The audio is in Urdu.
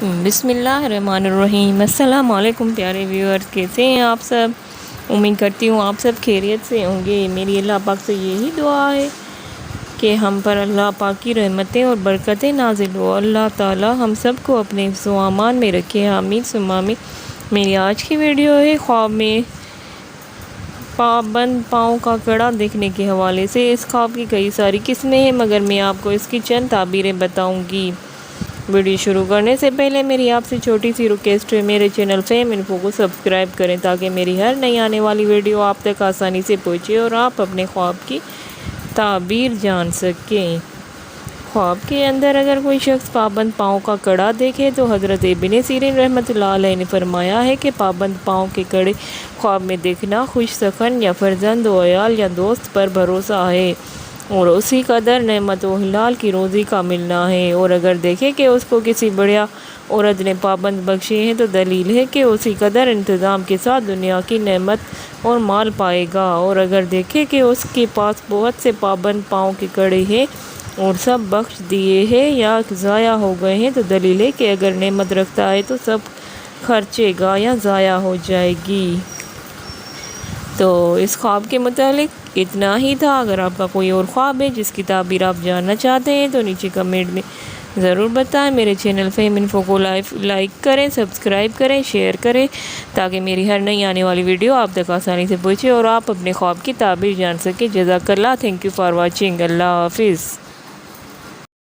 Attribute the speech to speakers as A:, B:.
A: بسم اللہ الرحمن الرحیم۔ السلام علیکم پیارے ویورز، کیسے ہیں آپ سب؟ امید کرتی ہوں آپ سب خیریت سے ہوں گے۔ میری اللہ پاک سے یہی دعا ہے کہ ہم پر اللہ پاک کی رحمتیں اور برکتیں نازل ہو۔ اللہ تعالی ہم سب کو اپنے حفظ و امان میں رکھے، آمین ثم آمین۔ میری آج کی ویڈیو ہے خواب میں پابند پاؤں کا کڑا دیکھنے کے حوالے سے۔ اس خواب کی کئی ساری قسمیں ہیں، مگر میں آپ کو اس کی چند تعبیریں بتاؤں گی۔ ویڈیو شروع کرنے سے پہلے میری آپ سے چھوٹی سی ریکویسٹ ہے، میرے چینل فیم انفو کو سبسکرائب کریں تاکہ میری ہر نئی آنے والی ویڈیو آپ تک آسانی سے پہنچے اور آپ اپنے خواب کی تعبیر جان سکیں۔ خواب کے اندر اگر کوئی شخص پابند پاؤں کا کڑا دیکھے تو حضرت ابن سیرین رحمۃ اللہ علیہ نے فرمایا ہے کہ پابند پاؤں کے کڑے خواب میں دیکھنا خوش سخن یا فرزند و عیال یا دوست پر بھروسہ ہے اور اسی قدر نعمت و حلال کی روزی کا ملنا ہے، اور اگر دیکھے کہ اس کو کسی بڑیا عورت نے پابند بخشے ہیں تو دلیل ہے کہ اسی قدر انتظام کے ساتھ دنیا کی نعمت اور مال پائے گا، اور اگر دیکھے کہ اس کے پاس بہت سے پابند پاؤں کے کڑے ہیں اور سب بخش دیے ہیں یا ضائع ہو گئے ہیں تو دلیل ہے کہ اگر نعمت رکھتا ہے تو سب خرچے گا یا ضائع ہو جائے گی۔ تو اس خواب کے متعلق اتنا ہی تھا۔ اگر آپ کا کوئی اور خواب ہے جس کی تعبیر آپ جاننا چاہتے ہیں تو نیچے کمنٹ میں ضرور بتائیں۔ میرے چینل فیم انفو کو لائک کریں، سبسکرائب کریں، شیئر کریں تاکہ میری ہر نئی آنے والی ویڈیو آپ تک آسانی سے پہنچے اور آپ اپنے خواب کی تعبیر جان سکیں۔ جزاک اللہ، تھینک یو فار واچنگ، اللہ حافظ۔